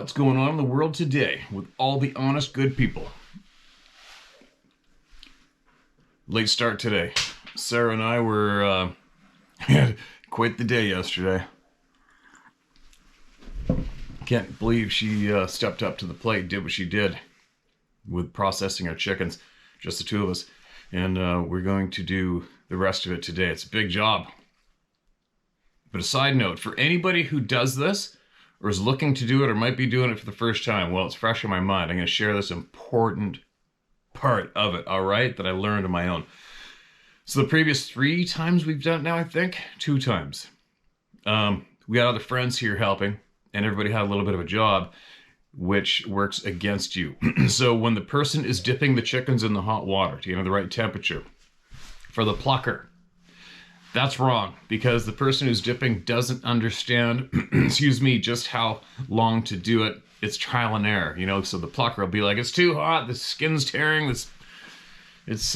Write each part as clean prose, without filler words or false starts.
what's going on in the world today with all the honest, good people. Late start today. Sarah and I were had quite the day yesterday. Can't believe she stepped up to the plate, did what she did with processing our chickens, just the two of us. And we're going to do the rest of it today. It's a big job. But a side note, for anybody who does this, or is looking to do it, or might be doing it for the first time, well, it's fresh in my mind. I'm going to share this important part of it, all right, that I learned on my own. So the previous 3 times we've done it now, I think, 2 times. We got other friends here helping, and everybody had a little bit of a job, which works against you. So when the person is dipping the chickens in the hot water to get the right temperature, for the plucker, that's wrong, because the person who's dipping doesn't understand, excuse me, just how long to do it. It's trial and error, you know, so the plucker will be like, it's too hot, the skin's tearing, it's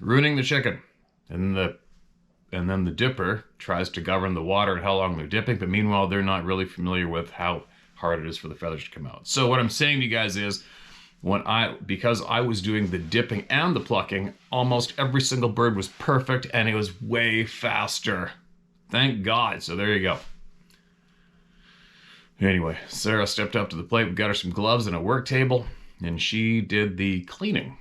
ruining the chicken. And then the dipper tries to govern the water and how long they're dipping, but meanwhile, they're not really familiar with how hard it is for the feathers to come out. So what I'm saying to you guys is, because I was doing the dipping and the plucking, almost every single bird was perfect and it was way faster. Thank God. So there you go. Anyway, Sarah stepped up to the plate. We got her some gloves and a work table, and she did the cleaning.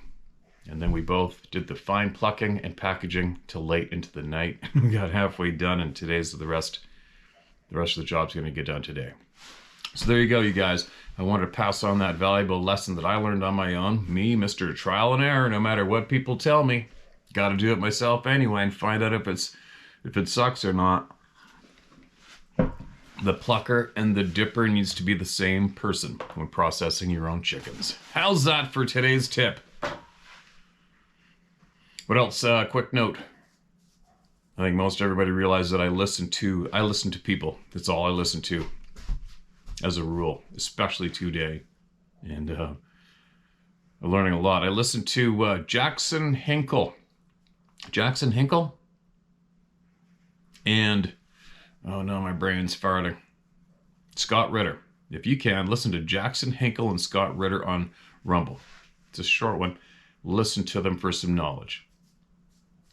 And then we both did the fine plucking and packaging till late into the night. We got halfway done, and today's the rest of the job's going to get done today. So there you go, you guys. I wanted to pass on that valuable lesson that I learned on my own. Me, Mr. Trial and Error, no matter what people tell me. Got to do it myself anyway and find out if it sucks or not. The plucker and the dipper needs to be the same person when processing your own chickens. How's that for today's tip? What else? Quick note. I think most everybody realizes that I listen to people. That's all I listen to, as a rule, especially today. And I'm learning a lot. I listened to Jackson Hinkle. Jackson Hinkle? And, oh no, my brain's farting. Scott Ritter. If you can, listen to Jackson Hinkle and Scott Ritter on Rumble. It's a short one. Listen to them for some knowledge.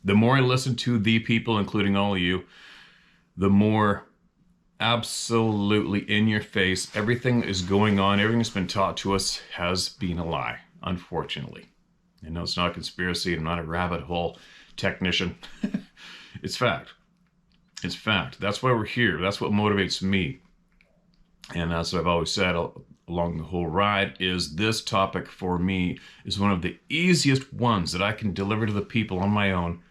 The more I listen to the people, including all of you, the more absolutely in your face everything is going on, everything that's been taught to us has been a lie, unfortunately. I know it's not a conspiracy, I'm not a rabbit hole technician. It's fact. It's fact. That's why we're here. That's what motivates me. And that's what I've always said along the whole ride, is this topic for me is one of the easiest ones that I can deliver to the people on my own,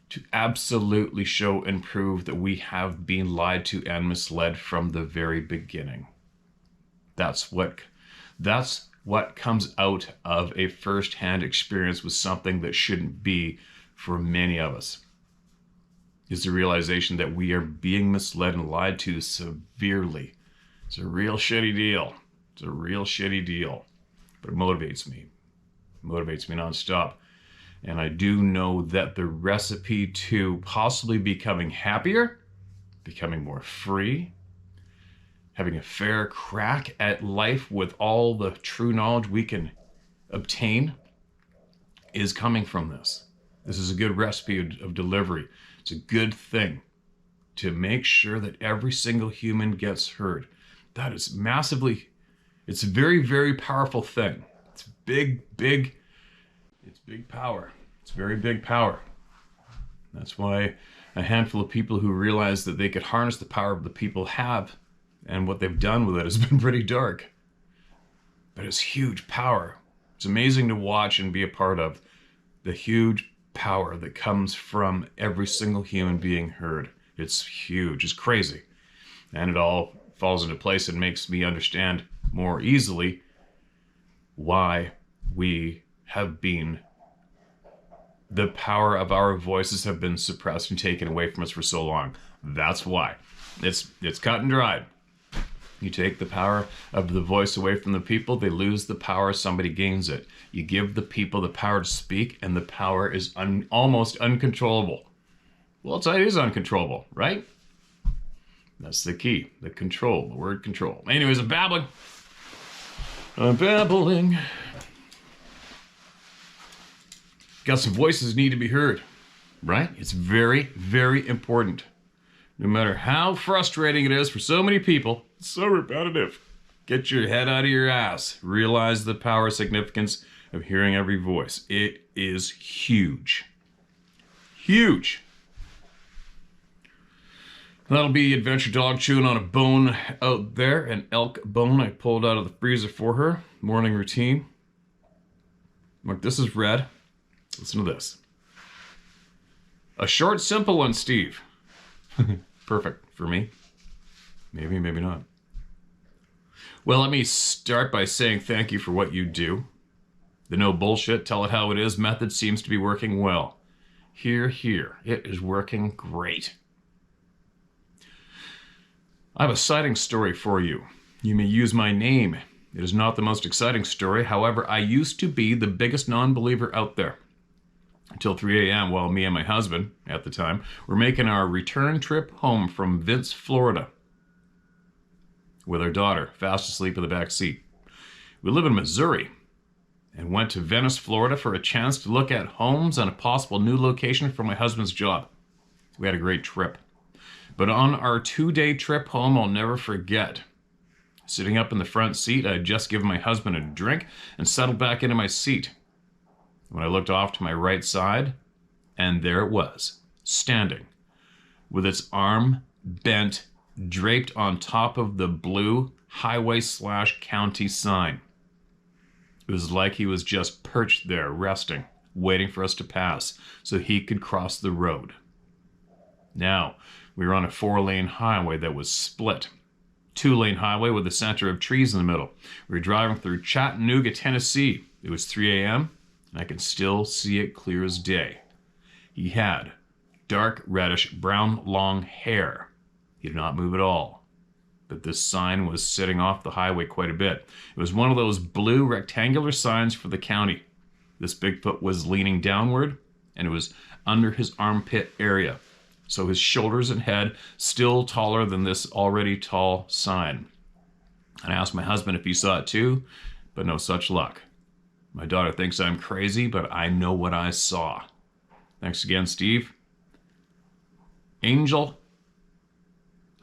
to absolutely show and prove that we have been lied to and misled from the very beginning. That's what comes out of a first-hand experience with something that shouldn't be for many of us, is the realization that we are being misled and lied to severely. It's a real shitty deal. It's a real shitty deal. But it motivates me. It motivates me nonstop. And I do know that the recipe to possibly becoming happier, becoming more free, having a fair crack at life with all the true knowledge we can obtain, is coming from this. This is a good recipe of delivery. It's a good thing to make sure that every single human gets heard. That is massively, it's a very, very powerful thing. It's big power. It's very big power. That's why a handful of people who realize that they could harness the power of the people have, and what they've done with it has been pretty dark. But it's huge power. It's amazing to watch and be a part of the huge power that comes from every single human being heard. It's huge. It's crazy. And it all falls into place and makes me understand more easily why we have been, the power of our voices have been suppressed and taken away from us for so long. That's why. It's cut and dried. You take the power of the voice away from the people, they lose the power, somebody gains it. You give the people the power to speak, and the power is almost uncontrollable. Well, it is uncontrollable, right? That's the key, the control, the word control. Anyways, I'm babbling. I'm babbling. Got some voices need to be heard, right? It's very, very important. No matter how frustrating it is for so many people, it's so repetitive. Get your head out of your ass. Realize the power significance of hearing every voice. It is huge. Huge. That'll be Adventure Dog chewing on a bone out there, an elk bone I pulled out of the freezer for her. Morning routine. Look, this is red. Listen to this. A short, simple one, Steve. Perfect for me. Maybe, maybe not. Well, let me start by saying thank you for what you do. The no bullshit, tell it how it is method seems to be working well. Here, here. It is working great. I have a sighting story for you. You may use my name. It is not the most exciting story. However, I used to be the biggest non-believer out there. Until 3 a.m. while me and my husband, at the time, were making our return trip home from Vince, Florida, with our daughter, fast asleep in the back seat. We live in Missouri and went to Venice, Florida for a chance to look at homes and a possible new location for my husband's job. We had a great trip. But on our 2-day trip home, I'll never forget. Sitting up in the front seat, I had just given my husband a drink and settled back into my seat. When I looked off to my right side, and there it was, standing, with its arm bent, draped on top of the blue highway/county sign. It was like he was just perched there, resting, waiting for us to pass so he could cross the road. Now, we were on a 4-lane highway that was split. 2-lane highway with a center of trees in the middle. We were driving through Chattanooga, Tennessee. It was 3 a.m., and I can still see it clear as day. He had dark reddish brown long hair. He did not move at all. But this sign was sitting off the highway quite a bit. It was one of those blue rectangular signs for the county. This Bigfoot was leaning downward, and it was under his armpit area. So his shoulders and head still taller than this already tall sign. And I asked my husband if he saw it too, but no such luck. My daughter thinks I'm crazy, but I know what I saw. Thanks again, Steve. Angel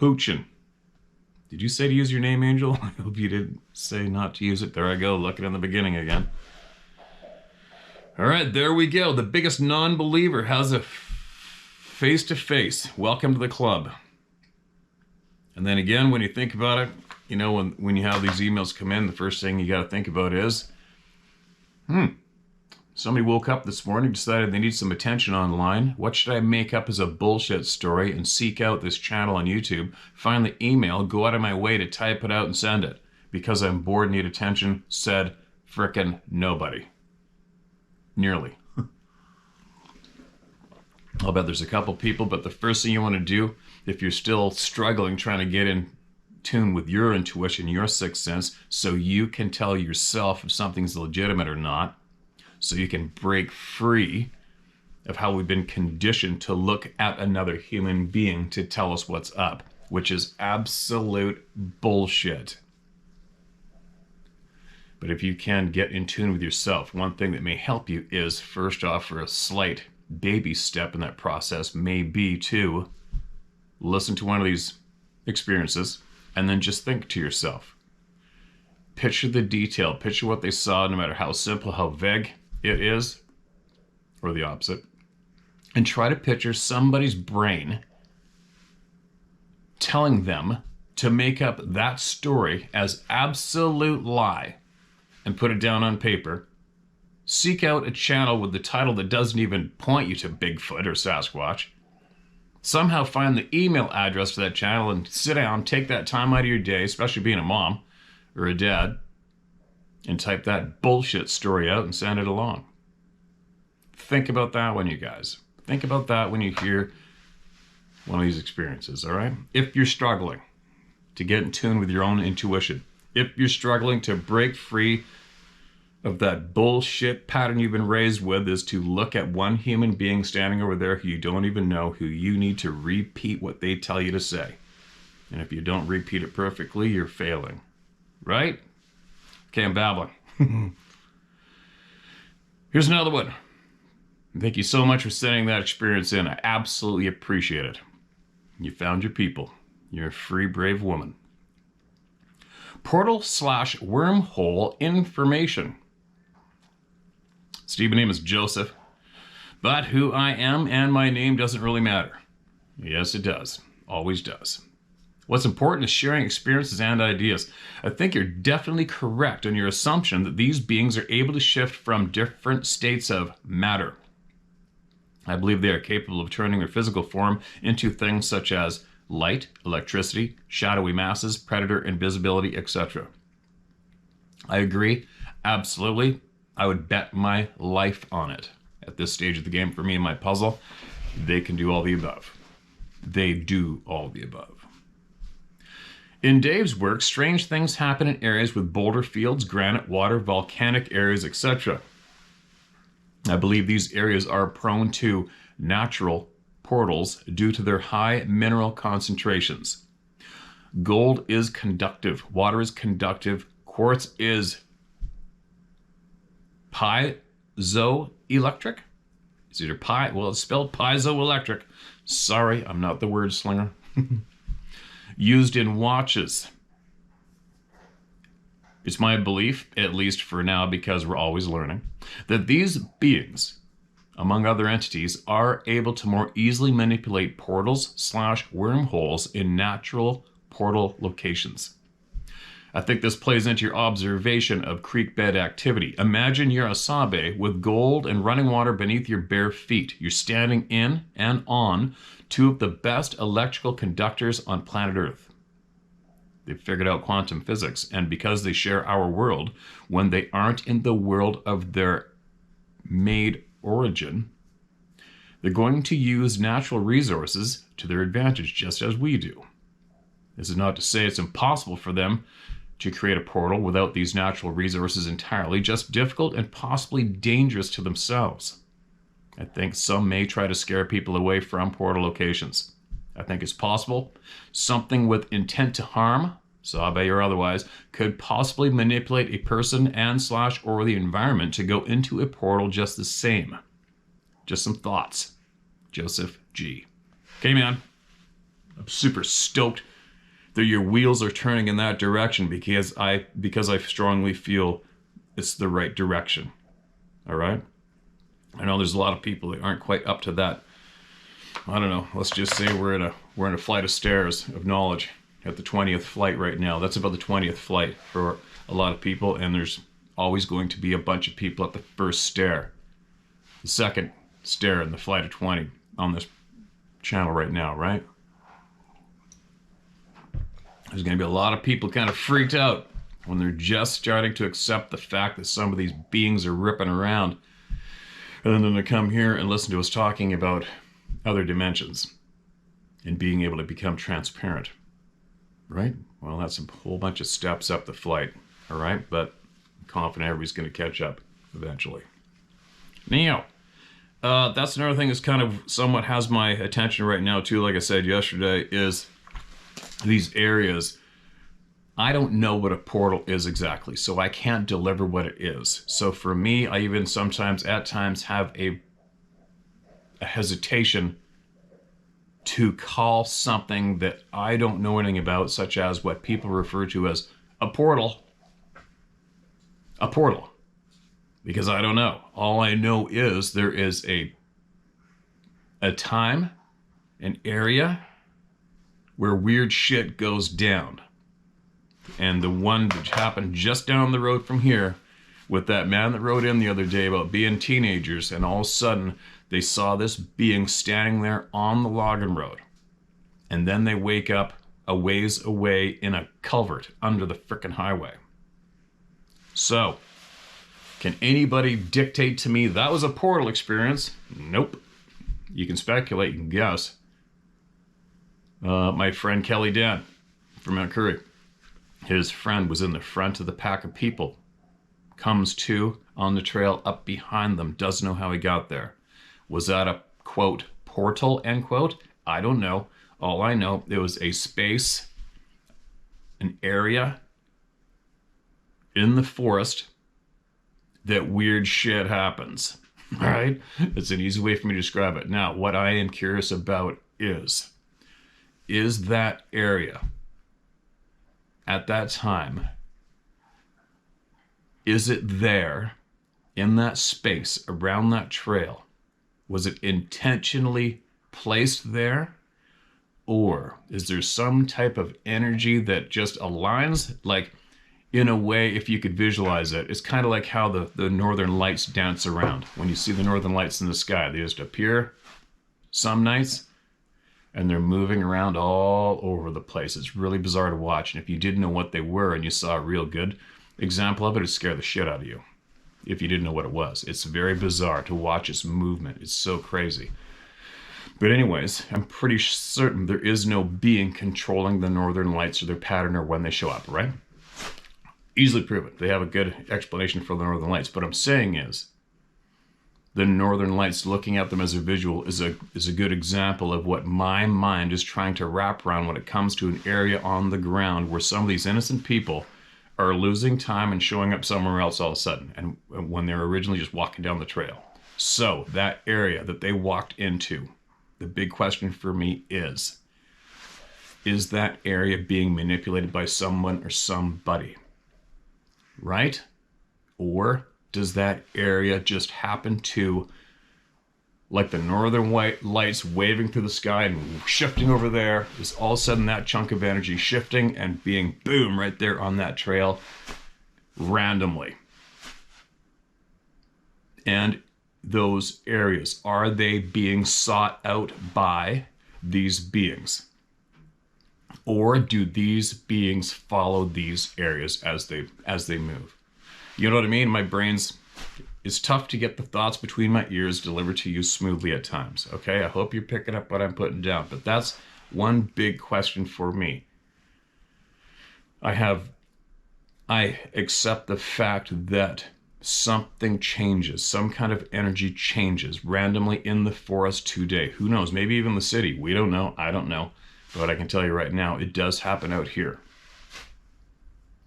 Hoochin. Did you say to use your name, Angel? I hope you didn't say not to use it. There I go, looking in the beginning again. All right, there we go. The biggest non-believer has a face-to-face. Welcome to the club. And then again, when you think about it, you know, when you have these emails come in, the first thing you got to think about is, somebody woke up this morning, decided they need some attention online. What should I make up as a bullshit story and seek out this channel on YouTube, find the email, go out of my way to type it out and send it? Because I'm bored, need attention, said frickin' nobody. Nearly. I'll bet there's a couple people, but the first thing you want to do, if you're still struggling trying to get in tune with your intuition, your sixth sense, so you can tell yourself if something's legitimate or not, so you can break free of how we've been conditioned to look at another human being to tell us what's up, which is absolute bullshit. But if you can get in tune with yourself, one thing that may help you is, first off, for a slight baby step in that process may be to listen to one of these experiences and then just think to yourself. Picture the detail, picture what they saw, no matter how simple, how vague it is, or the opposite, and try to picture somebody's brain telling them to make up that story as absolute lie and put it down on paper. Seek out a channel with the title that doesn't even point you to Bigfoot or Sasquatch. Somehow find the email address to that channel and sit down, take that time out of your day, especially being a mom or a dad, and type that bullshit story out and send it along. Think about that one, you guys. Think about that when you hear one of these experiences, all right? If you're struggling to get in tune with your own intuition, if you're struggling to break free of that bullshit pattern you've been raised with, is to look at one human being standing over there who you don't even know, who you need to repeat what they tell you to say. And if you don't repeat it perfectly, you're failing. Right? Okay, I'm babbling. Here's another one. Thank you so much for sending that experience in. I absolutely appreciate it. You found your people. You're a free, brave woman. Portal/wormhole information. Steve, my name is Joseph, but who I am and my name doesn't really matter. Yes, it does. Always does. What's important is sharing experiences and ideas. I think you're definitely correct in your assumption that these beings are able to shift from different states of matter. I believe they are capable of turning their physical form into things such as light, electricity, shadowy masses, predator invisibility, etc. I agree. Absolutely. I would bet my life on it. At this stage of the game, for me and my puzzle, they can do all the above. They do all the above. In Dave's work, strange things happen in areas with boulder fields, granite, water, volcanic areas, etc. I believe these areas are prone to natural portals due to their high mineral concentrations. Gold is conductive, water is conductive, quartz is piezoelectric. It's either it's spelled piezoelectric. Sorry, I'm not the word slinger. Used in watches. It's my belief, at least for now because we're always learning, that these beings, among other entities, are able to more easily manipulate portals/wormholes in natural portal locations. I think this plays into your observation of creek bed activity. Imagine you're a sabe with gold and running water beneath your bare feet. You're standing in and on two of the best electrical conductors on planet Earth. They've figured out quantum physics, and because they share our world, when they aren't in the world of their made origin, they're going to use natural resources to their advantage, just as we do. This is not to say it's impossible for them to create a portal without these natural resources entirely, just difficult and possibly dangerous to themselves. I think some may try to scare people away from portal locations. I think it's possible something with intent to harm, sabe or otherwise, could possibly manipulate a person and/or the environment to go into a portal just the same. Just some thoughts. Joseph G. Okay, man. I'm super stoked that your wheels are turning in that direction because I strongly feel it's the right direction. All right? I know there's a lot of people that aren't quite up to that. I don't know. Let's just say we're in a flight of stairs of knowledge at the 20th flight right now. That's about the 20th flight for a lot of people, and there's always going to be a bunch of people at the first stair. The second stair in the flight of 20 on this channel right now, right? There's going to be a lot of people kind of freaked out when they're just starting to accept the fact that some of these beings are ripping around. And then to come here and listen to us talking about other dimensions and being able to become transparent, right? Well, that's a whole bunch of steps up the flight, all right? But I'm confident everybody's going to catch up eventually. Now, that's another thing that's kind of somewhat has my attention right now too, like I said yesterday, is these areas. I don't know what a portal is exactly, so I can't deliver what it is. So for me, I even sometimes at times have a hesitation to call something that I don't know anything about, such as what people refer to as a portal, because I don't know. All I know is there is a time, an area where weird shit goes down. And the one that happened just down the road from here with that man that wrote in the other day about being teenagers, and all of a sudden they saw this being standing there on the logging road. And then they wake up a ways away in a culvert under the frickin' highway. So, can anybody dictate to me that was a portal experience? Nope. You can speculate, you can guess. My friend Kelly Dan from Mount Currie. His friend was in the front of the pack of people. Comes to on the trail up behind them. Doesn't know how he got there. Was that a, quote, portal, end quote? I don't know. All I know, it was a space, an area in the forest that weird shit happens. All right? It's an easy way for me to describe it. Now, what I am curious about is that area at that time, is it there in that space around that trail? Was it intentionally placed there? Or is there some type of energy that just aligns? Like, in a way, if you could visualize it, it's kind of like how the northern lights dance around. When you see the northern lights in the sky, they just appear some nights and they're moving around all over the place. It's really bizarre to watch. And if you didn't know what they were and you saw a real good example of it, it'd scare the shit out of you if you didn't know what it was. It's very bizarre to watch its movement. It's so crazy. But anyways, I'm pretty certain there is no being controlling the northern lights or their pattern or when they show up, right? Easily proven. They have a good explanation for the northern lights. What I'm saying is, the northern lights, looking at them as a visual, is a good example of what my mind is trying to wrap around when it comes to an area on the ground where some of these innocent people are losing time and showing up somewhere else all of a sudden, and when they're originally just walking down the trail. So that area that they walked into, the big question for me is that area being manipulated by someone or somebody, right? Or does that area just happen to, like the northern white lights waving through the sky and shifting over there, is all of a sudden that chunk of energy shifting and being boom right there on that trail randomly? And those areas, are they being sought out by these beings? Or do these beings follow these areas as they move? You know what I mean? My brain's, it's tough to get the thoughts between my ears delivered to you smoothly at times. Okay, I hope you're picking up what I'm putting down. But that's one big question for me. I accept the fact that something changes, some kind of energy changes randomly in the forest today. Who knows? Maybe even the city. We don't know. I don't know. But I can tell you right now, it does happen out here.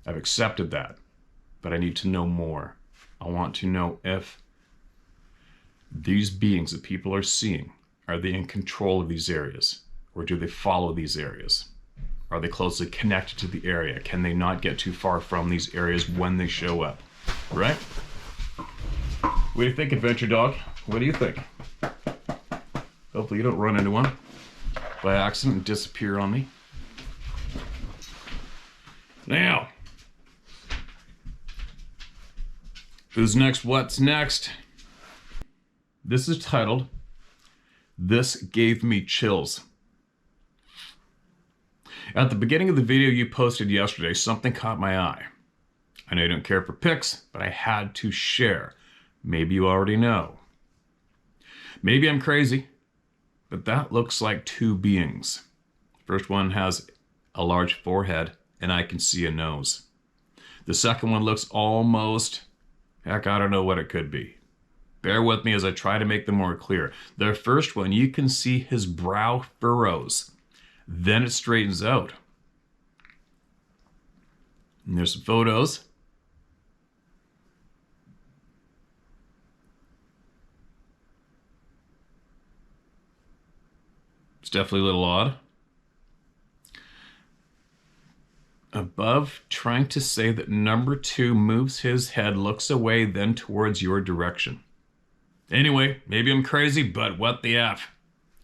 I've accepted that. But I need to know more. I want to know if these beings that people are seeing, are they in control of these areas? Or do they follow these areas? Are they closely connected to the area? Can they not get too far from these areas when they show up? Right? What do you think, Adventure Dog? What do you think? Hopefully you don't run into one by accident and disappear on me. Now, who's next? What's next? This is titled, "This Gave Me Chills." At the beginning of the video you posted yesterday, something caught my eye. I know you don't care for pics, but I had to share. Maybe you already know. Maybe I'm crazy, but that looks like two beings. First one has a large forehead, and I can see a nose. The second one looks almost, heck, I don't know what it could be. Bear with me as I try to make them more clear. The first one, you can see his brow furrows. Then it straightens out. And there's some photos. It's definitely a little odd. Above, trying to say that number two moves his head, looks away, then towards your direction. Anyway, maybe I'm crazy, but what the F?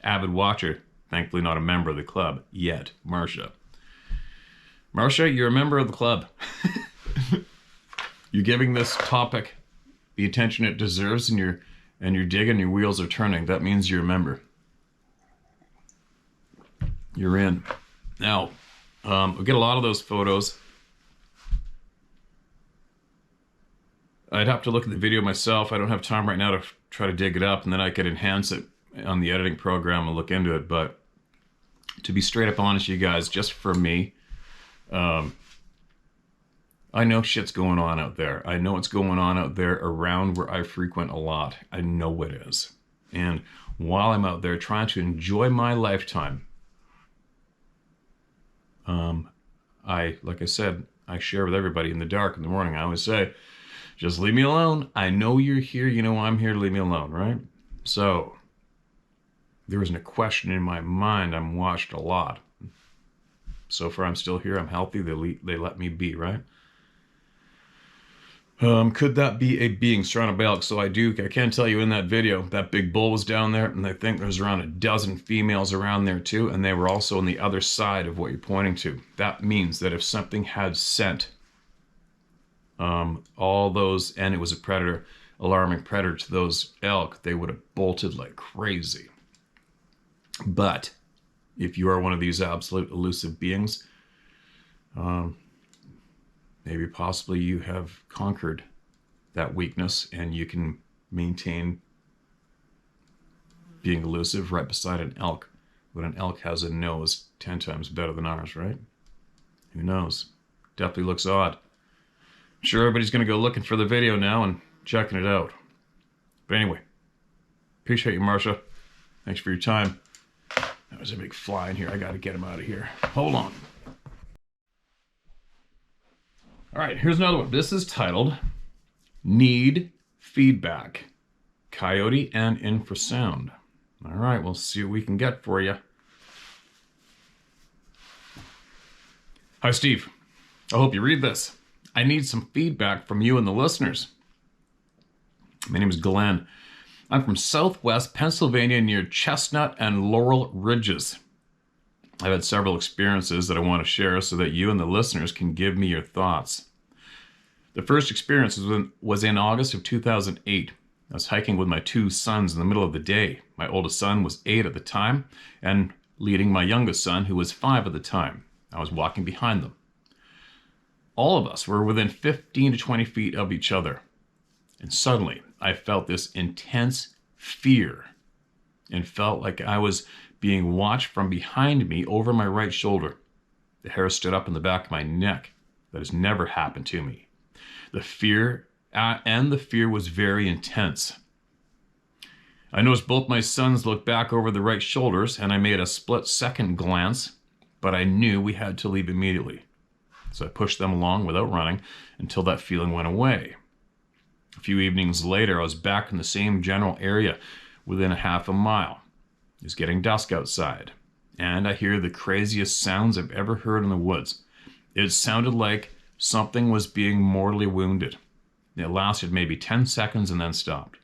Avid watcher. Thankfully not a member of the club yet. Marsha. Marsha, you're a member of the club. You're giving this topic the attention it deserves, and you're digging, your wheels are turning. That means you're a member. You're in. Now, we get a lot of those photos. I'd have to look at the video myself. I don't have time right now to try to dig it up, and then I could enhance it on the editing program and look into it. But to be straight up honest, you guys, just for me, I know shit's going on out there. I know what's going on out there around where I frequent a lot. I know it is. And while I'm out there trying to enjoy my lifetime, like I said, I share with everybody in the dark in the morning. I always say, just leave me alone. I know you're here. You know I'm here. Leave me alone, right? So there isn't a question in my mind. I'm watched a lot. So far, I'm still here. I'm healthy. They let me be, right? Could that be a being surrounded by elk? So I can tell you in that video, that big bull was down there, and I think there's around a dozen females around there too, and they were also on the other side of what you're pointing to. That means that if something had sent all those, and it was a predator, alarming predator to those elk, they would have bolted like crazy. But if you are one of these absolute elusive beings, maybe possibly you have conquered that weakness and you can maintain being elusive right beside an elk when an elk has a nose 10 times better than ours, right? Who knows? Definitely looks odd. I'm sure everybody's going to go looking for the video now and checking it out. But anyway, appreciate you, Marsha. Thanks for your time. That was a big fly in here. I got to get him out of here. Hold on. All right, here's another one. This is titled Need Feedback, Coyote and Infrasound. All right, we'll see what we can get for you. Hi, Steve. I hope you read this. I need some feedback from you and the listeners. My name is Glenn. I'm from Southwest Pennsylvania near Chestnut and Laurel Ridges. I've had several experiences that I want to share so that you and the listeners can give me your thoughts. The first experience was in August of 2008. I was hiking with my two sons in the middle of the day. My oldest son was 8 at the time and leading my youngest son, who was 5 at the time. I was walking behind them. All of us were within 15 to 20 feet of each other. And suddenly I felt this intense fear and felt like I was being watched from behind me over my right shoulder. The hair stood up in the back of my neck. That has never happened to me. The fear was very intense. I noticed both my sons looked back over the right shoulders, and I made a split-second glance, but I knew we had to leave immediately. So I pushed them along without running until that feeling went away. A few evenings later, I was back in the same general area within a half a mile. It was getting dusk outside, and I hear the craziest sounds I've ever heard in the woods. It sounded like something was being mortally wounded. It lasted maybe 10 seconds and then stopped.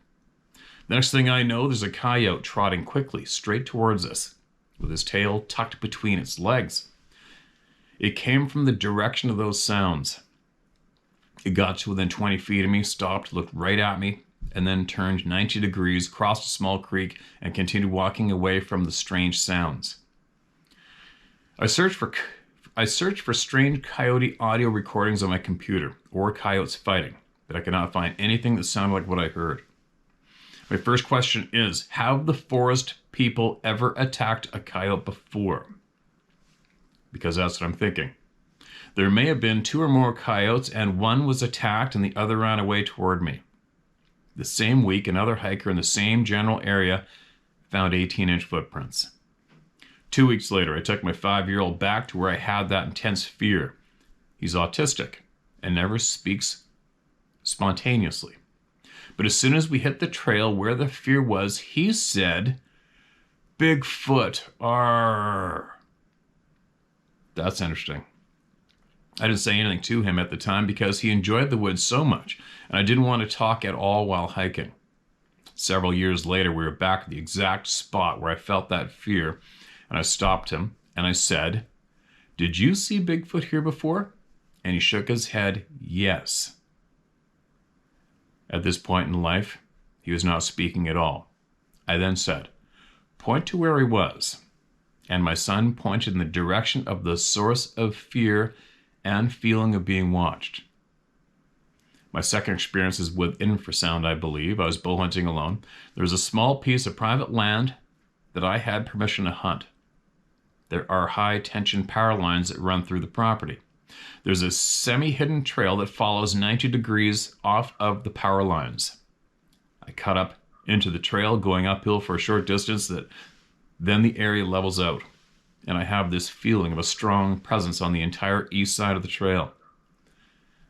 The next thing I know, there's a coyote trotting quickly straight towards us, with his tail tucked between its legs. It came from the direction of those sounds. It got to within 20 feet of me, stopped, looked right at me, and then turned 90 degrees, crossed a small creek, and continued walking away from the strange sounds. I searched for strange coyote audio recordings on my computer, or coyotes fighting, but I could not find anything that sounded like what I heard. My first question is, have the forest people ever attacked a coyote before? Because that's what I'm thinking. There may have been 2 or more coyotes, and one was attacked and the other ran away toward me. The same week, another hiker in the same general area found 18-inch footprints. 2 weeks later, I took my 5-year-old back to where I had that intense fear. He's autistic and never speaks spontaneously. But as soon as we hit the trail where the fear was, he said, "Bigfoot, arr." That's interesting. I didn't say anything to him at the time because he enjoyed the woods so much, and I didn't want to talk at all while hiking. Several years later, we were back at the exact spot where I felt that fear, and I stopped him, and I said, "Did you see Bigfoot here before?" And he shook his head, yes. At this point in life, he was not speaking at all. I then said, "Point to where he was." And my son pointed in the direction of the source of fear and feeling of being watched. My second experience is with infrasound, I believe. I was bow hunting alone. There was a small piece of private land that I had permission to hunt. There are high-tension power lines that run through the property. There's a semi-hidden trail that follows 90 degrees off of the power lines. I cut up into the trail, going uphill for a short distance, then the area levels out, and I have this feeling of a strong presence on the entire east side of the trail.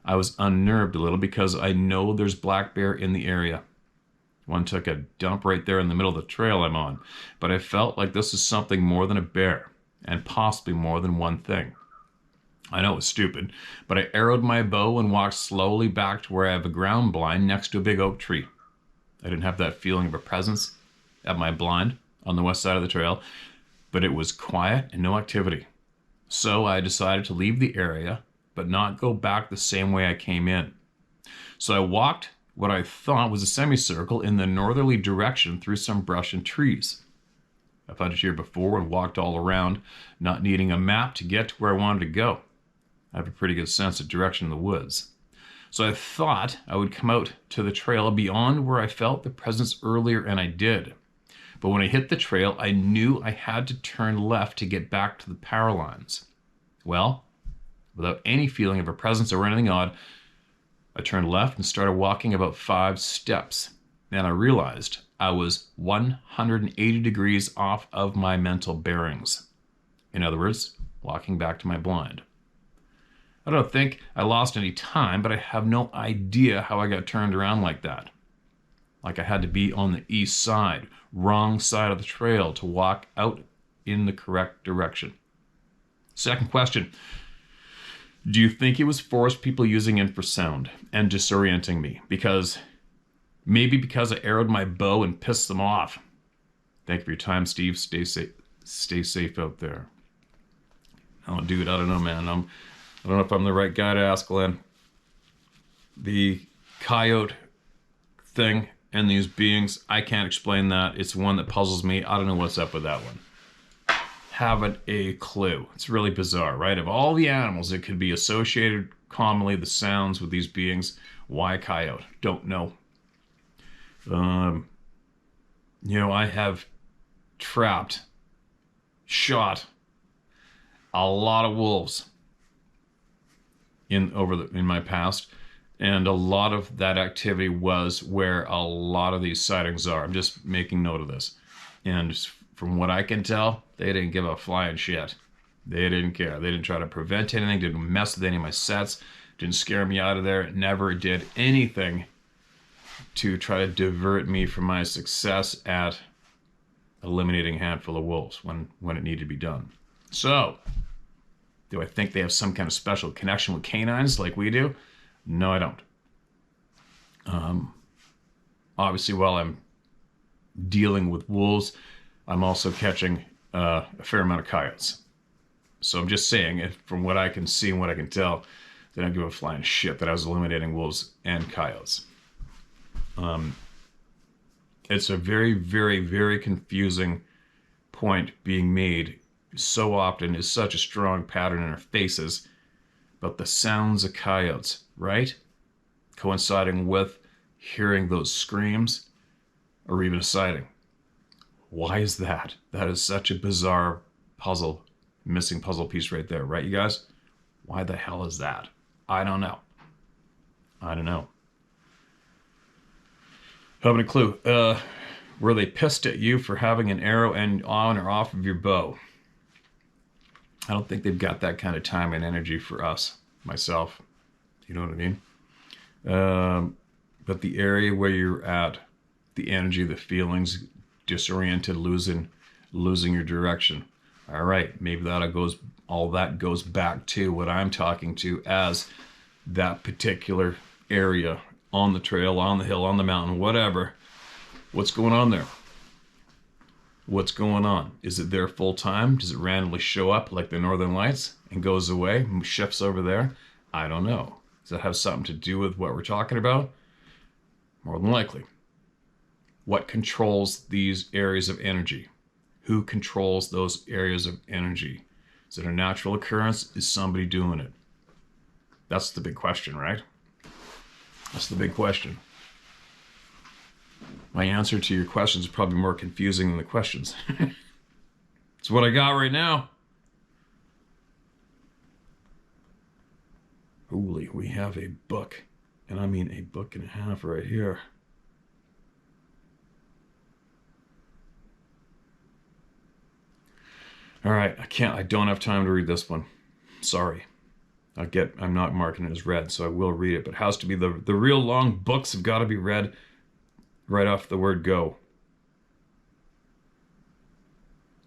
I was unnerved a little because I know there's black bear in the area. One took a dump right there in the middle of the trail I'm on, but I felt like this is something more than a bear, and possibly more than one thing. I know it's stupid, but I arrowed my bow and walked slowly back to where I have a ground blind next to a big oak tree. I didn't have that feeling of a presence at my blind on the west side of the trail, but it was quiet and no activity. So I decided to leave the area, but not go back the same way I came in. So I walked what I thought was a semicircle in the northerly direction through some brush and trees. I've had it here before and walked all around, not needing a map to get to where I wanted to go. I have a pretty good sense of direction in the woods. So I thought I would come out to the trail beyond where I felt the presence earlier, and I did. But when I hit the trail, I knew I had to turn left to get back to the power lines. Well, without any feeling of a presence or anything odd, I turned left and started walking about 5 steps. And I realized I was 180 degrees off of my mental bearings. In other words, walking back to my blind. I don't think I lost any time, but I have no idea how I got turned around like that. Like I had to be on the east side, wrong side of the trail to walk out in the correct direction. Second question. Do you think it was forest people using infrasound and disorienting me? Maybe because I arrowed my bow and pissed them off. Thank you for your time, Steve. Stay safe out there. Oh, dude, I don't know, man. I don't know if I'm the right guy to ask, Glenn. The coyote thing and these beings, I can't explain that. It's one that puzzles me. I don't know what's up with that one. Haven't a clue. It's really bizarre, right? Of all the animals that could be associated commonly, the sounds with these beings, why coyote? Don't know. I have shot a lot of wolves in my past, and a lot of that activity was where a lot of these sightings are. I'm just making note of this, and from what I can tell, they didn't give a flying shit. They didn't care. They didn't try to prevent anything, didn't mess with any of my sets, didn't scare me out of there. It never did anything to try to divert me from my success at eliminating a handful of wolves when it needed to be done. So, do I think they have some kind of special connection with canines like we do? No, I don't. Obviously, while I'm dealing with wolves, I'm also catching a fair amount of coyotes. So I'm just saying, from what I can see and what I can tell, they don't give a flying shit that I was eliminating wolves and coyotes. It's a very, very, very confusing point being made so often, is such a strong pattern in our faces about the sounds of coyotes, right? Coinciding with hearing those screams or even a sighting. Why is that? That is such a bizarre missing puzzle piece right there, right, you guys? Why the hell is that? I don't know. Haven't a clue. Were they pissed at you for having an arrow and on or off of your bow? I don't think they've got that kind of time and energy for us, myself. You know what I mean? But the area where you're at, the energy, the feelings, disoriented, losing your direction. All right, maybe all that goes back to what I'm talking to as that particular area on the trail, on the hill, on the mountain, whatever. What's going on there? What's going on? Is it there full time? Does it randomly show up like the Northern Lights and goes away, shifts over there? I don't know. Does that have something to do with what we're talking about? More than likely. What controls these areas of energy? Who controls those areas of energy? Is it a natural occurrence? Is somebody doing it? That's the big question, right? That's the big question. My answer to your questions is probably more confusing than the questions. It's what I got right now. Holy, we have a book. And I mean a book and a half right here. All right, I don't have time to read this one. Sorry. I'm not marking it as read, so I will read it, but it has to be the real long books have got to be read right off the word go.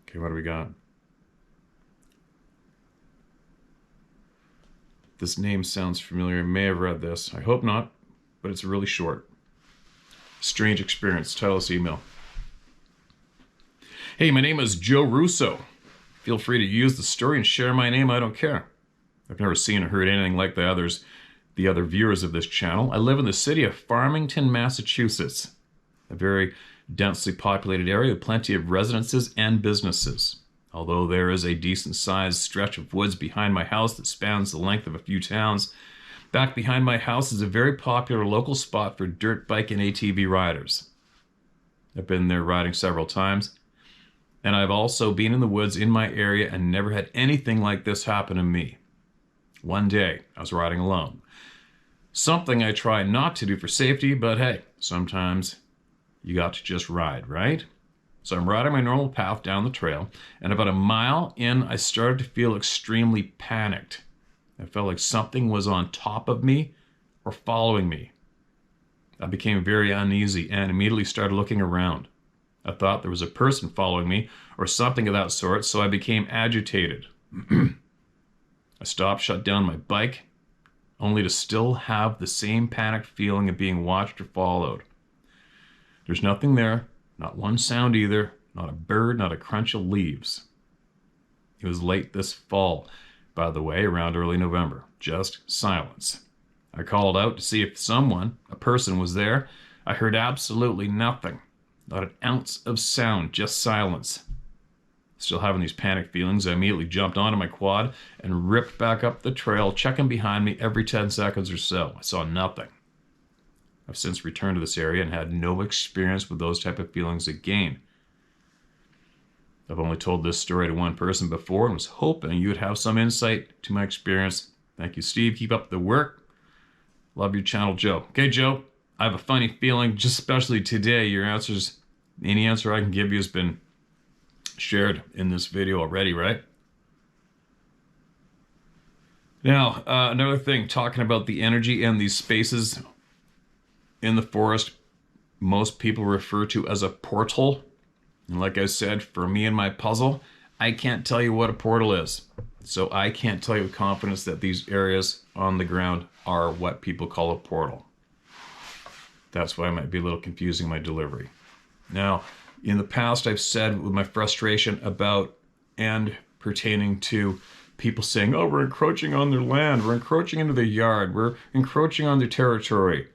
Okay, what do we got? This name sounds familiar. I may have read this. I hope not, but it's really short. Strange experience. Title of this email. Hey, my name is Joe Russo. Feel free to use the story and share my name. I don't care. I've never seen or heard anything like the other viewers of this channel. I live in the city of Farmington, Massachusetts, a very densely populated area with plenty of residences and businesses. Although there is a decent-sized stretch of woods behind my house that spans the length of a few towns, back behind my house is a very popular local spot for dirt bike and ATV riders. I've been there riding several times, and I've also been in the woods in my area and never had anything like this happen to me. One day, I was riding alone. Something I try not to do for safety, but hey, sometimes you got to just ride, right? So I'm riding my normal path down the trail, and about a mile in, I started to feel extremely panicked. I felt like something was on top of me or following me. I became very uneasy and immediately started looking around. I thought there was a person following me or something of that sort, so I became agitated. I stopped, shut down my bike, only to still have the same panicked feeling of being watched or followed. There's nothing there, not one sound either, not a bird, not a crunch of leaves. It was late this fall, by the way, around early November. Just silence. I called out to see if a person was there. I heard absolutely nothing, not an ounce of sound, just silence. Still having these panic feelings, I immediately jumped onto my quad and ripped back up the trail, checking behind me every 10 seconds or so. I saw nothing. I've since returned to this area and had no experience with those type of feelings again. I've only told this story to one person before and was hoping you would have some insight to my experience. Thank you, Steve. Keep up the work. Love your channel, Joe. Okay, Joe, I have a funny feeling, just especially today, any answer I can give you has been shared in this video already, right? Now, another thing, talking about the energy and these spaces in the forest, most people refer to as a portal. And like I said, for me and my puzzle, I can't tell you what a portal is. So I can't tell you with confidence that these areas on the ground are what people call a portal. That's why I might be a little confusing in my delivery. Now, in the past, I've said with my frustration about and pertaining to people saying, oh, we're encroaching on their land, we're encroaching into their yard, we're encroaching on their territory.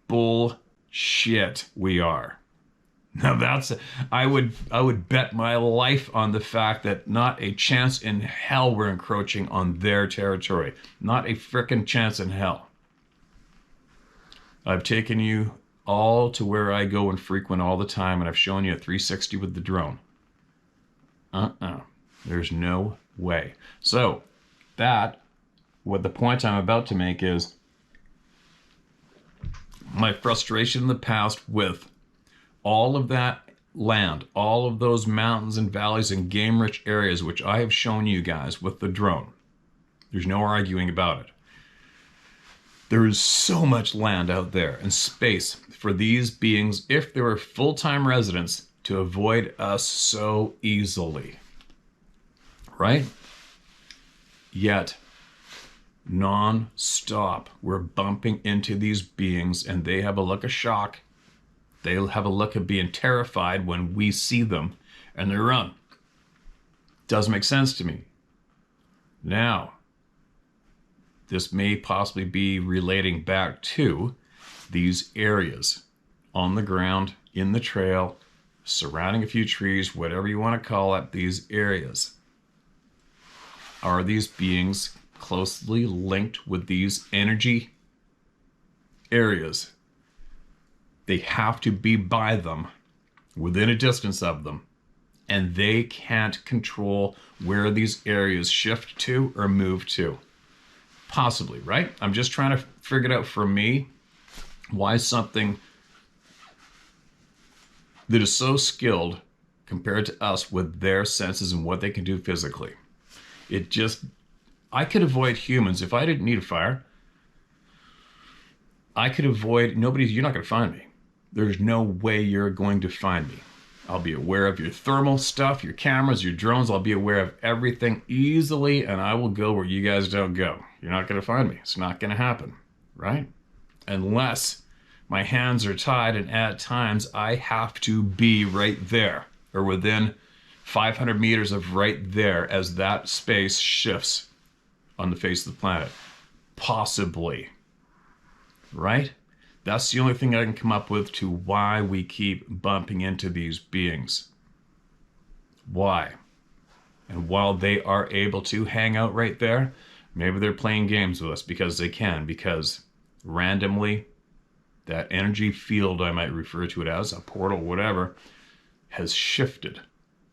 Bullshit, we are. Now I would bet my life on the fact that not a chance in hell we're encroaching on their territory. Not a frickin' chance in hell. I've taken you all to where I go and frequent all the time, and I've shown you a 360 with the drone. There's no way. So what the point I'm about to make is my frustration in the past with all of that land, all of those mountains and valleys and game-rich areas, which I have shown you guys with the drone. There's no arguing about it. There is so much land out there and space for these beings, if they were full-time residents, to avoid us so easily. Right? Yet, non-stop, we're bumping into these beings and they have a look of shock. They'll have a look of being terrified when we see them and they run. Doesn't make sense to me. Now, this may possibly be relating back to these areas on the ground, in the trail, surrounding a few trees, whatever you want to call it, these areas. Are these beings closely linked with these energy areas? They have to be by them, within a distance of them, and they can't control where these areas shift to or move to. Possibly, right? I'm just trying to figure it out for me, why something that is so skilled compared to us with their senses and what they can do physically. I could avoid humans if I didn't need a fire. I could avoid you're not going to find me. There's no way you're going to find me. I'll be aware of your thermal stuff, your cameras, your drones. I'll be aware of everything easily, and I will go where you guys don't go. You're not going to find me. It's not going to happen, right? Unless my hands are tied, and at times I have to be right there or within 500 meters of right there as that space shifts on the face of the planet. Possibly. Right? That's the only thing I can come up with to why we keep bumping into these beings. Why? And while they are able to hang out right there, maybe they're playing games with us because they can, because randomly that energy field, I might refer to it as, a portal, whatever, has shifted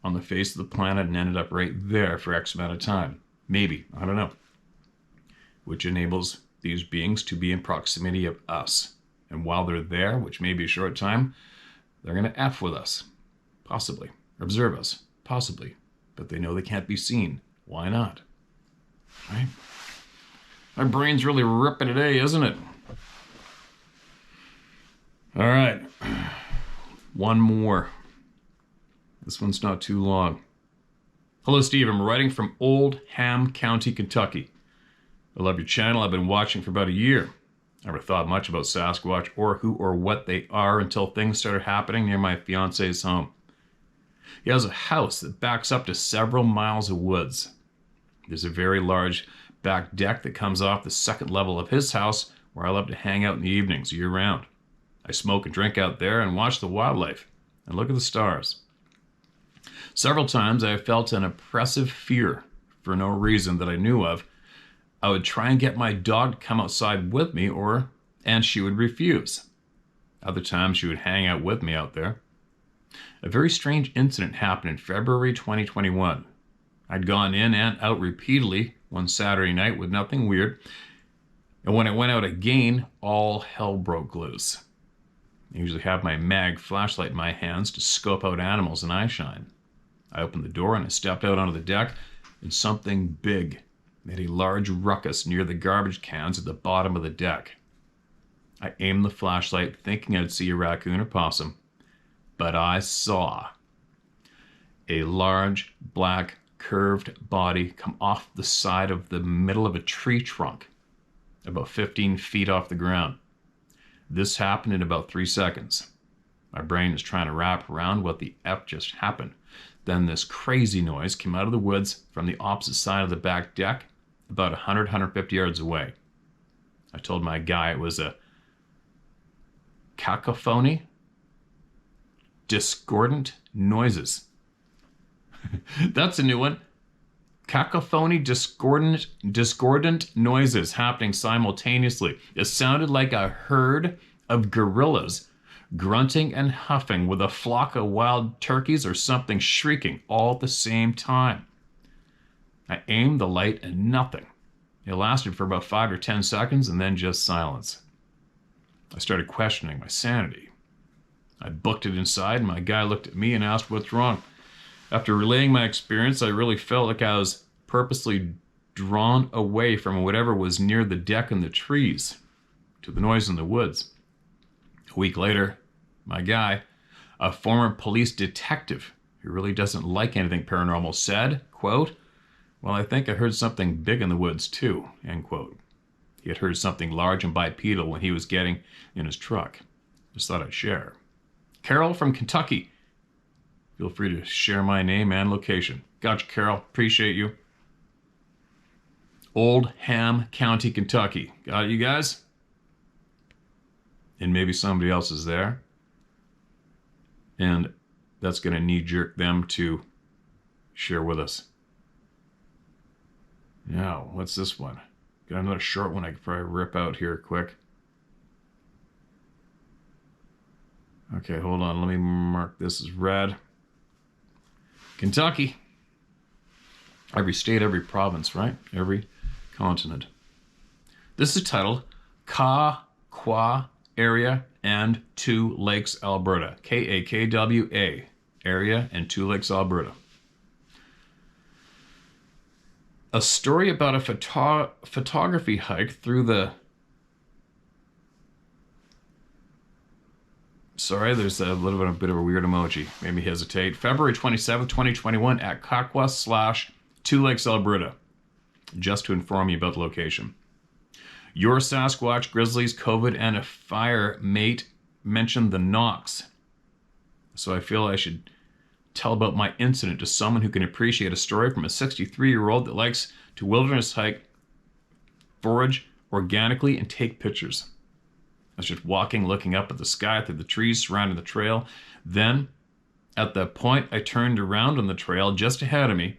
on the face of the planet and ended up right there for X amount of time. Maybe, I don't know. Which enables these beings to be in proximity of us. And while they're there, which may be a short time, they're going to F with us. Possibly. Observe us. Possibly. But they know they can't be seen. Why not? Right? My brain's really ripping today, isn't it? All right. One more. This one's not too long. Hello, Steve. I'm writing from Oldham County, Kentucky. I love your channel. I've been watching for about a year. I never thought much about Sasquatch or who or what they are until things started happening near my fiance's home. He has a house that backs up to several miles of woods. There's a very large back deck that comes off the second level of his house where I love to hang out in the evenings year-round. I smoke and drink out there and watch the wildlife and look at the stars. Several times I have felt an oppressive fear for no reason that I knew of. I would try and get my dog to come outside with me, and she would refuse. Other times she would hang out with me out there. A very strange incident happened in February 2021. I'd gone in and out repeatedly one Saturday night with nothing weird, and when I went out again, all hell broke loose. I usually have my mag flashlight in my hands to scope out animals in eye shine. I opened the door and I stepped out onto the deck, and something big made a large ruckus near the garbage cans at the bottom of the deck. I aimed the flashlight thinking I'd see a raccoon or possum, but I saw a large black curved body come off the side of the middle of a tree trunk, about 15 feet off the ground. This happened in about 3 seconds. My brain is trying to wrap around what the F just happened. Then this crazy noise came out of the woods from the opposite side of the back deck, about 150 yards away. I told my guy it was a cacophony, discordant noises. That's a new one. Cacophony, discordant noises happening simultaneously. It sounded like a herd of gorillas grunting and huffing with a flock of wild turkeys or something shrieking all at the same time. I aimed the light and nothing. It lasted for about 5 or 10 seconds and then just silence. I started questioning my sanity. I booked it inside and my guy looked at me and asked what's wrong. After relaying my experience, I really felt like I was purposely drawn away from whatever was near the deck and the trees to the noise in the woods. A week later, my guy, a former police detective who really doesn't like anything paranormal, said, quote, "Well, I think I heard something big in the woods too," end quote. He had heard something large and bipedal when he was getting in his truck. Just thought I'd share. Carol from Kentucky. Feel free to share my name and location. Gotcha, Carol. Appreciate you. Oldham County, Kentucky. Got it, you guys? And maybe somebody else is there. And that's going to knee-jerk them to share with us. Now, what's this one? Got another short one I could probably rip out here quick. Okay, hold on. Let me mark this as red. Kentucky. Every state, every province, right? Every continent. This is titled Kakwa Area and Two Lakes, Alberta. Kakwa Area and Two Lakes, Alberta. A story about a photography hike through the... Sorry, there's a little bit of a weird emoji. Made me hesitate. February 27th, 2021 at Kakwa/Two Lakes, Alberta. Just to inform you about the location. Your Sasquatch, grizzlies, COVID, and a fire mate mentioned the Knox. So I feel I should tell about my incident to someone who can appreciate a story from a 63-year-old that likes to wilderness hike, forage organically, and take pictures. I was just walking, looking up at the sky through the trees surrounding the trail. Then, at that point, I turned around on the trail just ahead of me.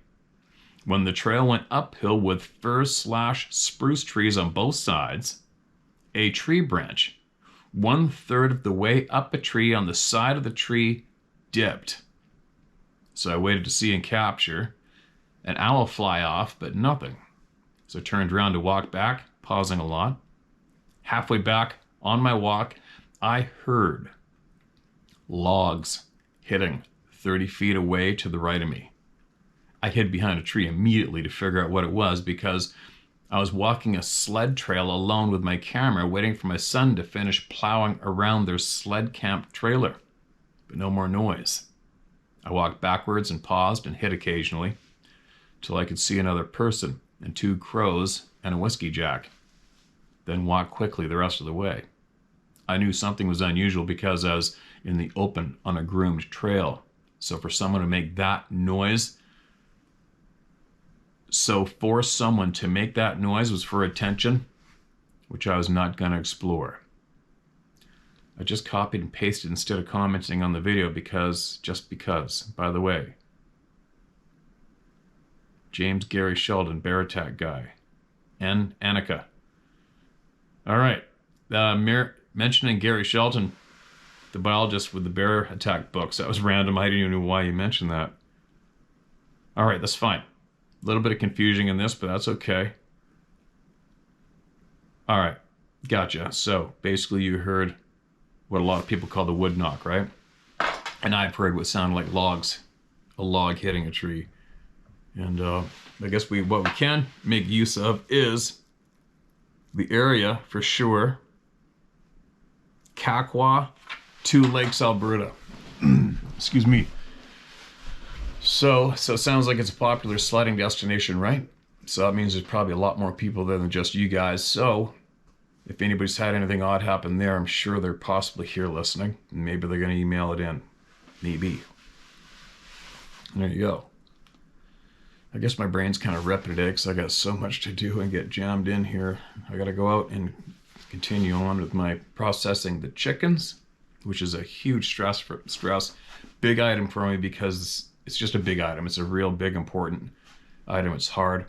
When the trail went uphill with fir/spruce trees on both sides, a tree branch, 1/3 of the way up a tree on the side of the tree, dipped. So I waited to see and capture an owl fly off, but nothing. So I turned around to walk back, pausing a lot. Halfway back on my walk, I heard logs hitting 30 feet away to the right of me. I hid behind a tree immediately to figure out what it was because I was walking a sled trail alone with my camera, waiting for my son to finish plowing around their sled camp trailer. But no more noise. I walked backwards and paused and hid occasionally till I could see another person and 2 crows and a whiskey jack. Then walked quickly the rest of the way. I knew something was unusual because I was in the open on a groomed trail. So for someone to make that noise, was for attention, which I was not going to explore. I just copied and pasted instead of commenting on the video because. By the way, James Gary Sheldon, bear attack guy. And Annika. All right. Mentioning Gary Sheldon, the biologist with the bear attack books. That was random. I didn't even know why you mentioned that. All right, that's fine. A little bit of confusion in this, but that's okay. All right, gotcha. So basically you heard what a lot of people call the wood knock, right? And I've heard what sounded like logs, a log hitting a tree. And I guess what we can make use of is the area for sure. Kakwa, Two Lakes, Alberta. Excuse me. So it sounds like it's a popular sledding destination, right? So that means there's probably a lot more people there than just you guys. So if anybody's had anything odd happen there, I'm sure they're possibly here listening. And maybe they're going to email it in. Maybe. There you go. I guess my brain's kind of ripping today because I got so much to do and get jammed in here. I got to go out and continue on with my processing the chickens, which is a huge stress. Big item for me because it's just a big item. It's a real big, important item. It's hard,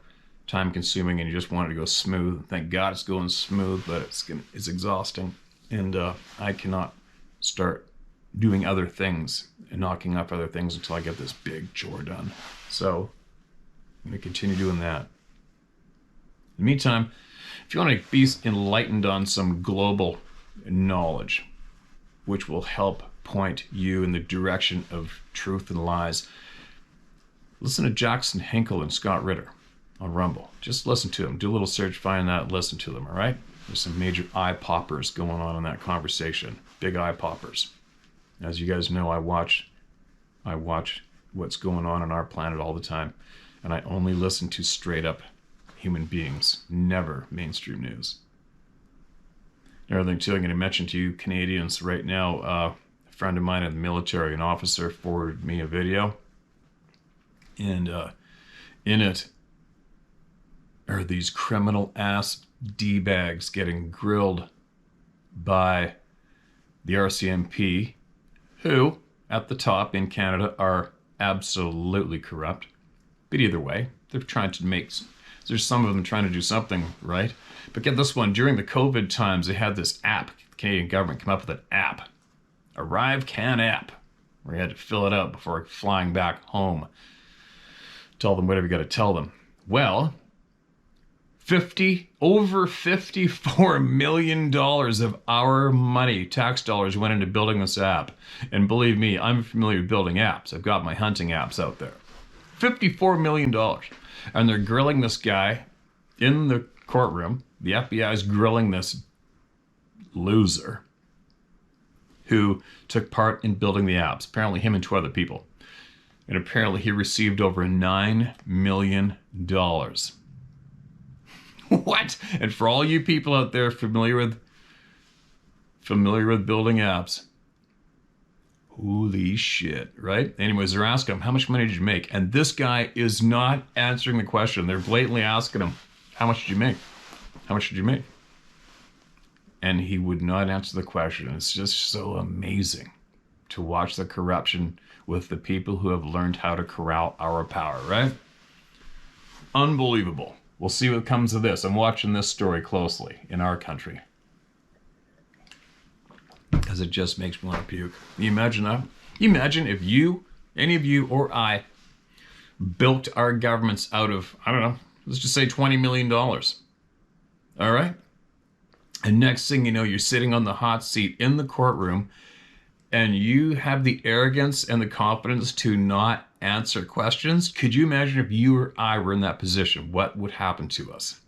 time consuming, and you just want it to go smooth. Thank God it's going smooth, but it's exhausting. And I cannot start doing other things and knocking up other things until I get this big chore done. So I'm going to continue doing that. In the meantime, if you want to be enlightened on some global knowledge, which will help point you in the direction of truth and lies, listen to Jackson Hinkle and Scott Ritter on Rumble. Just listen to them. Do a little search, find that, listen to them, all right? There's some major eye poppers going on in that conversation. Big eye poppers. As you guys know, I watch what's going on our planet all the time, and I only listen to straight up human beings, never mainstream news. Another thing too, I'm going to mention to you Canadians right now, a friend of mine in the military, an officer, forwarded me a video, and in it are these criminal ass D-bags getting grilled by the RCMP, who at the top in Canada are absolutely corrupt. But either way, they're trying to there's some of them trying to do something right. But get this one, during the COVID times, they had this app. The Canadian government came up with an app, ArriveCan app, where you had to fill it out before flying back home. Tell them whatever you got to tell them. Well, over $54 million of our money, tax dollars, went into building this app. And believe me, I'm familiar with building apps. I've got my hunting apps out there. $54 million. And they're grilling this guy in the courtroom. The FBI is grilling this loser who took part in building the apps. Apparently him and 2 other people. And apparently he received over $9 million. What? And for all you people out there familiar with building apps, holy shit, right? Anyways, they're asking him, how much money did you make? And this guy is not answering the question. They're blatantly asking him, how much did you make? How much did you make? And he would not answer the question. It's just so amazing to watch the corruption with the people who have learned how to corral our power, right? Unbelievable. We'll see what comes of this. I'm watching this story closely in our country, because it just makes me want to puke. Can you imagine that? Imagine if you, any of you or I, bilked our governments out of, I don't know, let's just say $20 million. All right? And next thing you know, you're sitting on the hot seat in the courtroom, and you have the arrogance and the confidence to not answer questions. Could you imagine if you or I were in that position? What would happen to us?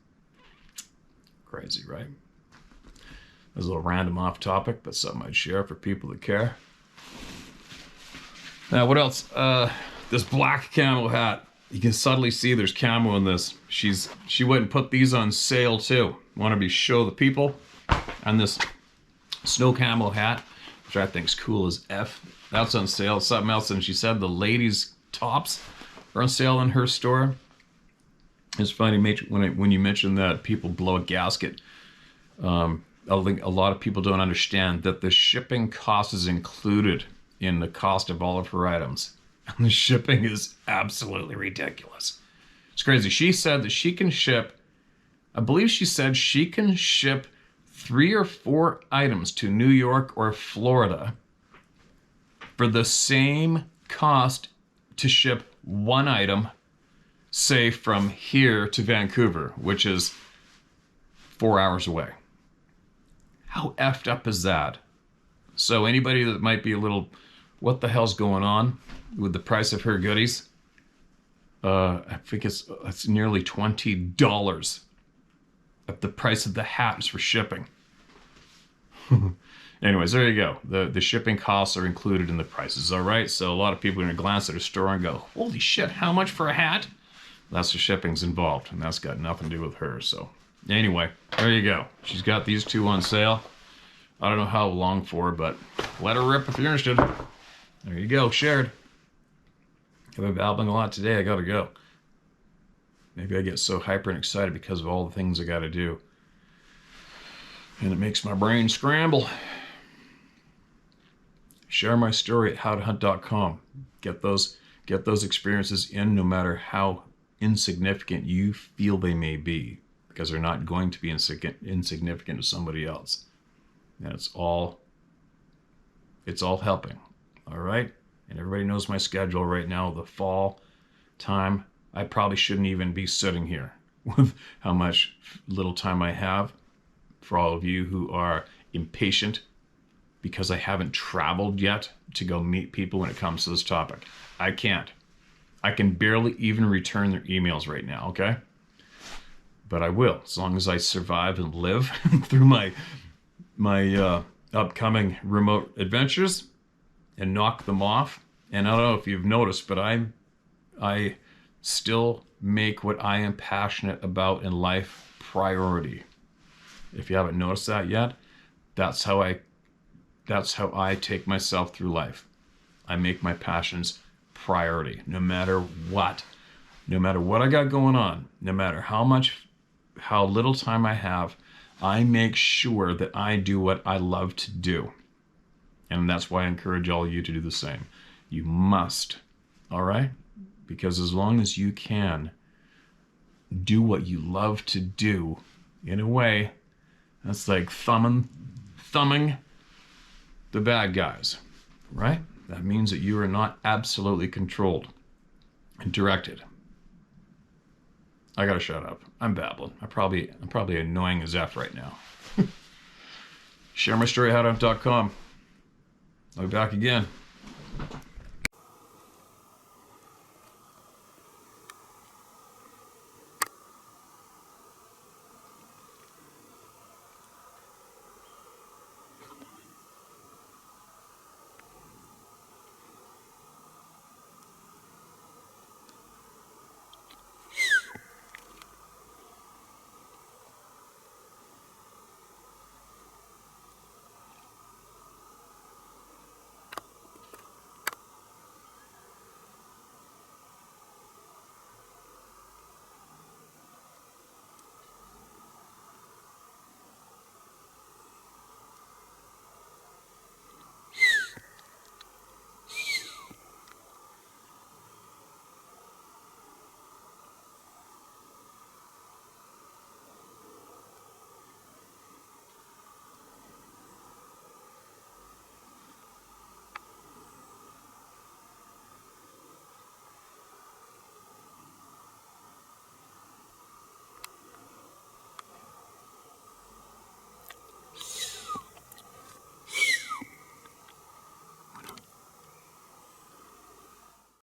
Crazy, right? That's a little random off topic, but something I'd share for people that care. Now, what else? This black camo hat. You can subtly see there's camo in this. She went and put these on sale too. Want to show the people. And this snow camo hat, which I think is cool as F. That's on sale. Something else, and she said the ladies' tops are on sale in her store. It's funny when you mention that people blow a gasket. I think a lot of people don't understand that the shipping cost is included in the cost of all of her items. And the shipping is absolutely ridiculous. It's crazy. She said that she can ship, I believe she said she can ship 3 or 4 items to New York or Florida for the same cost to ship one item, say from here to Vancouver, which is 4 hours away. How effed up is that? So anybody that might be a little, what the hell's going on with the price of her goodies? I think it's nearly $20 at the price of the hats for shipping. Anyways, there you go. The shipping costs are included in the prices, all right? So a lot of people are going to glance at a store and go, holy shit, how much for a hat? That's the shipping's involved, and that's got nothing to do with her. So anyway, there you go. She's got these 2 on sale. I don't know how long for, but let her rip if you're interested. There you go, shared. I've been babbling a lot today. I gotta go. Maybe I get so hyper and excited because of all the things I gotta do, and it makes my brain scramble. Share my story at howtohunt.com. Get those experiences in, no matter how insignificant you feel they may be, because they're not going to be insignificant to somebody else. And it's all helping. All right? And everybody knows my schedule right now. The fall time, I probably shouldn't even be sitting here with how much little time I have. For all of you who are impatient because I haven't traveled yet to go meet people when it comes to this topic. I can't. I can barely even return their emails right now, okay? But I will, as long as I survive and live through my upcoming remote adventures and knock them off. And I don't know if you've noticed, but I still make what I am passionate about in life priority. If you haven't noticed that yet, that's how I take myself through life. I make my passions priority, no matter what. No matter what I got going on, no matter how little time I have, I make sure that I do what I love to do. And that's why I encourage all of you to do the same. You must, all right? Because as long as you can do what you love to do, in a way, that's like thumbing the bad guys, right? That means that you are not absolutely controlled and directed. I gotta shut up. I'm babbling. I'm probably annoying as F right now. Share my story at howtohunt.com. I'll be back again.